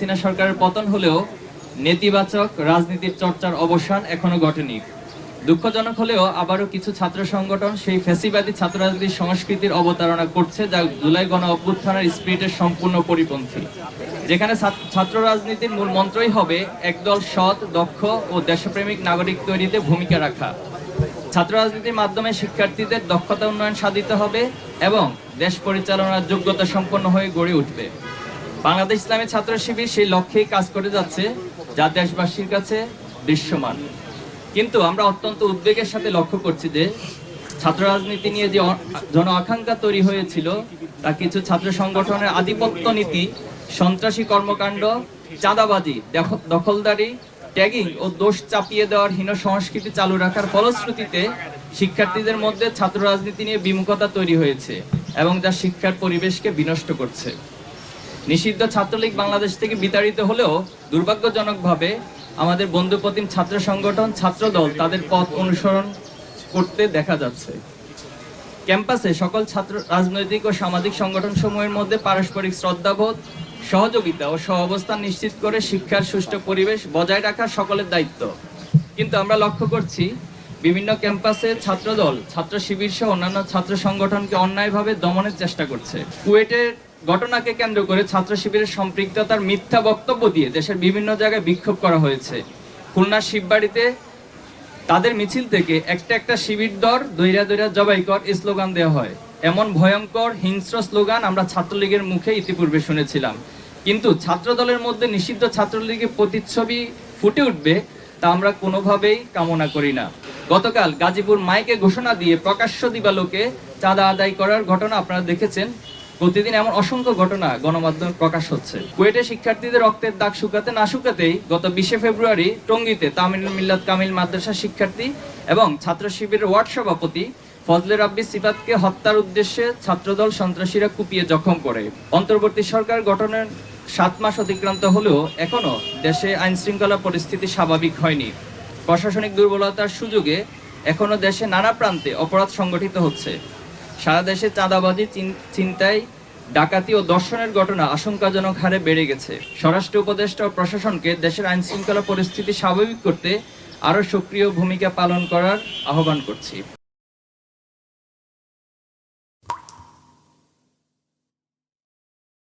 হাসিনা সরকারের পতন হলেও নেতিবাচক রাজনীতির চর্চার অবসান এখনো ঘটেনি। দুঃখজনক হলেও আবারও কিছু ছাত্র সংগঠন সেই ফ্যাসিবাদী ছাত্র রাজনীতির সংস্কৃতির অবতারণা করছে, যা জুলাই গণ অভ্যুত্থানের স্পিরিটের সম্পূর্ণ পরিপন্থী। যেখানে ছাত্র রাজনীতির মূল মন্ত্রই হবে একদল সৎ, দক্ষ ও দেশপ্রেমিক নাগরিক তৈরিতে ভূমিকা রাখা। ছাত্র রাজনীতির মাধ্যমে শিক্ষার্থীদের দক্ষতা উন্নয়ন সাধিত হবে এবং দেশ পরিচালনার যোগ্যতা সম্পন্ন হয়ে গড়ে উঠবে। বাংলাদেশ ইসলামী ছাত্র শিবির সেই লক্ষ্যেই কাজ করে যাচ্ছে, যা দেশবাসীর কাছে দৃশ্যমান। কিন্তু আমরা অত্যন্ত উদ্বেগের সাথে লক্ষ্য করছি যে ছাত্র রাজনীতি নিয়ে যে জন আকাঙ্ক্ষা তৈরি হয়েছিল, তা কিছু ছাত্র সংগঠনের আধিপত্য নীতি, সন্ত্রাসী কর্মকাণ্ড, চাঁদাবাজি, দখলদারি, ট্যাগিং ও দোষ চাপিয়ে দেওয়ার হীন সংস্কৃতি চালু রাখার ফলশ্রুতিতে শিক্ষার্থীদের মধ্যে ছাত্র রাজনীতি নিয়ে বিমুখতা তৈরি হয়েছে এবং যা শিক্ষার পরিবেশকে বিনষ্ট করছে। নিষিদ্ধ ছাত্রলীগ বাংলাদেশ থেকে বিতাড়িত হলেও দুর্ভাগ্যজনকভাবে আমাদের বন্ধুপ্রতিম ছাত্র সংগঠন ছাত্রদল তাদের পথ অনুসরণ করতে দেখা যাচ্ছে। ক্যাম্পাসে সকল ছাত্র রাজনৈতিক ও সামাজিক সংগঠন সমূহের মধ্যে পারস্পরিক শ্রদ্ধাবোধ, সহযোগিতা ও সহাবস্থান নিশ্চিত করে শিক্ষার সুষ্ঠু পরিবেশ বজায় রাখা সকলের দায়িত্ব। কিন্তু আমরা লক্ষ্য করছি বিভিন্ন ক্যাম্পাসে ছাত্রদল, ছাত্র শিবির সহ অন্যান্য ছাত্র সংগঠনকে অন্যায়ভাবে দমনের চেষ্টা করছে। কুয়েটের ঘটনাকে কেন্দ্র করে ছাত্র শিবিরের সম্পৃক্ততার মিথ্যা বক্তব্য দিয়ে দেশের বিভিন্ন জায়গায় বিক্ষোভ করা হয়েছে। খুলনার শিববাড়িতে তাদের মিছিল থেকে একটা শিবির দর দৈরা দৈরা জবাই কর স্লোগান দেওয়া হয়। এমন ভয়ঙ্কর হিংস্র স্লোগান আমরা ছাত্রলীগের মুখে ইতিপূর্বে শুনেছিলাম। কিন্তু ছাত্রদলের মধ্যে নিষিদ্ধ ছাত্রলীগের প্রতিচ্ছবি ফুটে উঠবে তা আমরা কোনোভাবেই কামনা করি না। গতকাল গাজীপুর মাইকে ঘোষণা দিয়ে প্রকাশ্য দিবালোকে চাঁদা আদায় করার ঘটনা আপনারা দেখেছেন। প্রতিদিন এমন অসংখ্য ঘটনা গণমাধ্যমে প্রকাশ হচ্ছে। কুয়েটে শিক্ষার্থীদের রক্তের দাগ শুকাতে না শুকাতেই গত 20 ফেব্রুয়ারি টঙ্গীতে তামিলুল মিল্লাত কামিল মাদ্রাসা শিক্ষার্থী এবং ছাত্র শিবিরের ওয়ার্ড সভাপতি ফজলে রাব্বি সিফাতকে হত্যার উদ্দেশ্যে ছাত্রদল সন্ত্রাসীরা কুপিয়ে জখম করে। অন্তর্বর্তী সরকার গঠনের 7 মাস অতিক্রান্ত হলেও এখনো দেশে আইন শৃঙ্খলা পরিস্থিতি স্বাভাবিক হয়নি। প্রশাসনিক দুর্বলতার সুযোগে এখনো দেশে নানা প্রান্তে অপরাধ সংগঠিত হচ্ছে। সারা দেশে চাঁদাবাজি, ছিনতাই, ডাকাতি ও ধর্ষণের ঘটনা আশঙ্কাজনক হারে বেড়ে গেছে। স্বরাষ্ট্র উপদেষ্টা ও প্রশাসনকে দেশের আইন শৃঙ্খলা পরিস্থিতি স্বাভাবিক করতে আরও সক্রিয় ভূমিকা পালন করার আহ্বান করছি।